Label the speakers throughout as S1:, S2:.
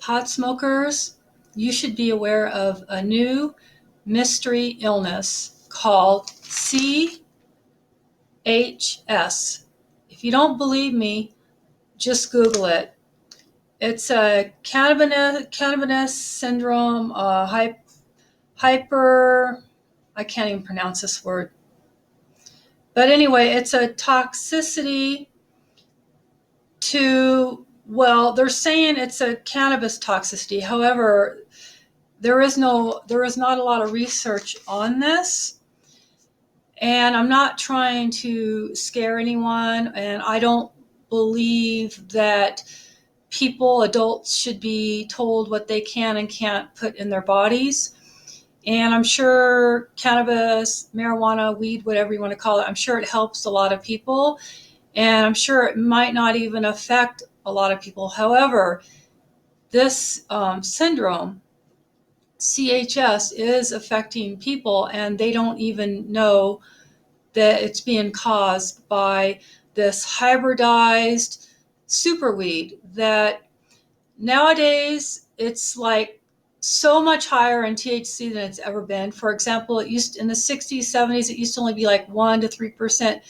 S1: pot smokers, you should be aware of a new mystery illness called CHS. If you don't believe me, just Google it. It's a cannabis syndrome, hyper, I can't even pronounce this word. But anyway, it's a toxicity to, well, they're saying it's a cannabis toxicity. However, there is not a lot of research on this. And I'm not trying to scare anyone, and I don't believe that adults should be told what they can and can't put in their bodies. And I'm sure cannabis, marijuana, weed, whatever you want to call it, I'm sure it helps a lot of people. And I'm sure it might not even affect a lot of people. However, this syndrome, CHS, is affecting people, and they don't even know that it's being caused by this hybridized superweed that nowadays it's like so much higher in THC than it's ever been. For example, it used in the 60s, 70s, it used to only be like 1 to 3%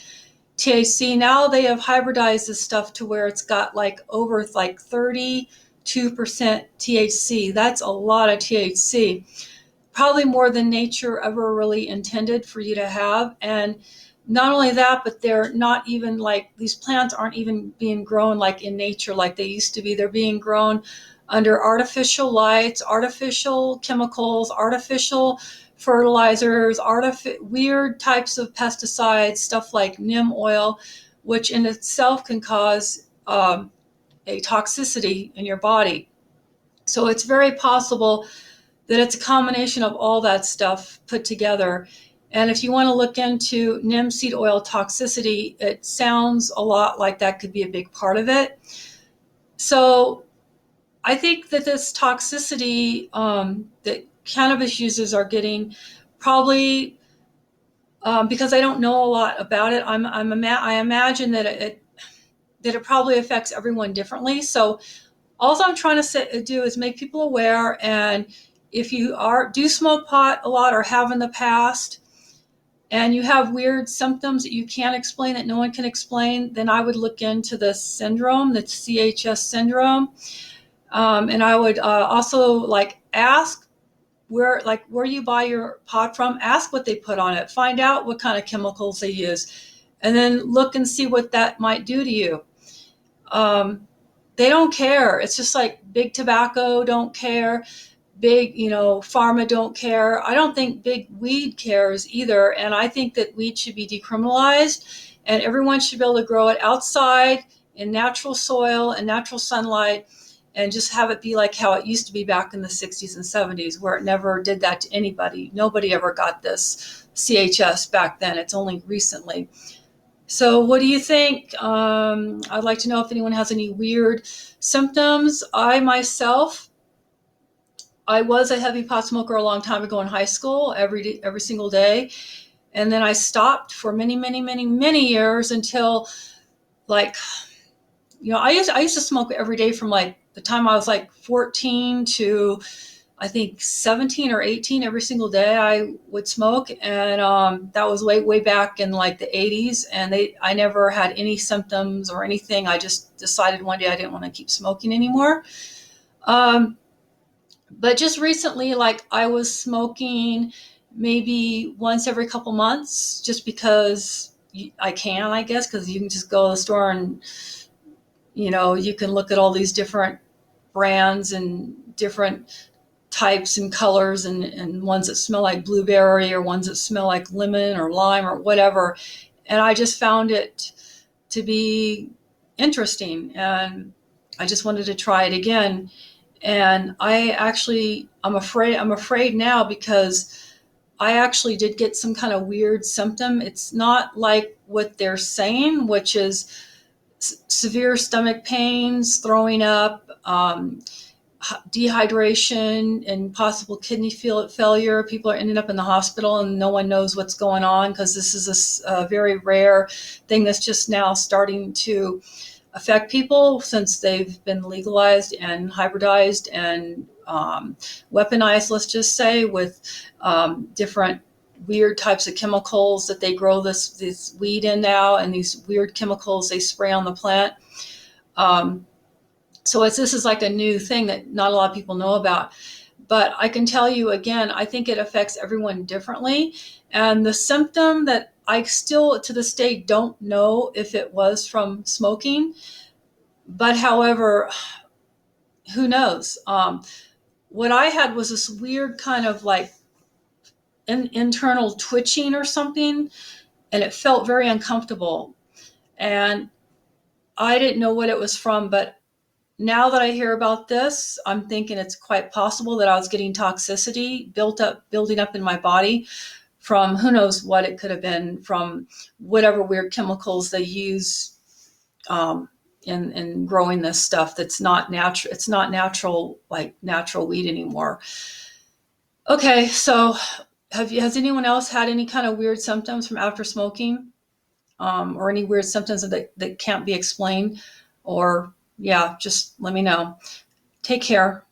S1: THC. Now they have hybridized this stuff to where it's got like over like 32% THC. That's a lot of THC. Probably more than nature ever really intended for you to have. And not only that, but they're not even like, these plants aren't even being grown like in nature like they used to be. They're being grown under artificial lights, artificial chemicals, artificial fertilizers, weird types of pesticides, stuff like neem oil, which in itself can cause a toxicity in your body. So it's very possible that it's a combination of all that stuff put together. And if you want to look into neem seed oil toxicity, it sounds a lot like that could be a big part of it. So I think that this toxicity that cannabis users are getting, probably because I don't know a lot about it, I imagine that it probably affects everyone differently. So all I'm trying to do is make people aware. And if you do smoke pot a lot or have in the past, and you have weird symptoms that you can't explain, that no one can explain, then I would look into this syndrome, the CHS syndrome. And I would also like ask where you buy your pot from, ask what they put on it, find out what kind of chemicals they use, and then look and see what that might do to you. They don't care. It's just like big tobacco don't care. Big, pharma don't care. I don't think big weed cares either. And I think that weed should be decriminalized, and everyone should be able to grow it outside in natural soil and natural sunlight, and just have it be like how it used to be back in the 60s and 70s, where it never did that to anybody. Nobody ever got this CHS back then. It's only recently. So what do you think? I'd like to know if anyone has any weird symptoms. I was a heavy pot smoker a long time ago in high school, every single day. And then I stopped for many, many, many, many years until like, I used to smoke every day from like the time I was like 14 to I think 17 or 18. Every single day I would smoke. And that was way, way back in like the 80s. And I never had any symptoms or anything. I just decided one day I didn't want to keep smoking anymore. But just recently, like I was smoking maybe once every couple months, just because I can, I guess, because you can just go to the store and, you can look at all these different brands and different types and colors, and ones that smell like blueberry or ones that smell like lemon or lime or whatever. And I just found it to be interesting, and I just wanted to try it again. And I'm afraid now, because I actually did get some kind of weird symptom. It's not like what they're saying, which is severe stomach pains, throwing up, dehydration, and possible kidney failure. People are ending up in the hospital and no one knows what's going on, because this is a very rare thing that's just now starting to affect people since they've been legalized and hybridized and weaponized, let's just say, with different weird types of chemicals that they grow this weed in now, and these weird chemicals they spray on the plant. So this is like a new thing that not a lot of people know about. But I can tell you again, I think it affects everyone differently. And the symptom that I still to this day don't know if it was from smoking, but however, who knows? What I had was this weird kind of like internal twitching or something, and it felt very uncomfortable. And I didn't know what it was from, but now that I hear about this, I'm thinking it's quite possible that I was getting toxicity building up in my body from who knows what it could have been from whatever weird chemicals they use in growing this stuff that's not natural. It's not natural, like natural weed anymore. Okay, so has anyone else had any kind of weird symptoms from after smoking, or any weird symptoms that can't be explained? Or yeah, just let me know. Take care.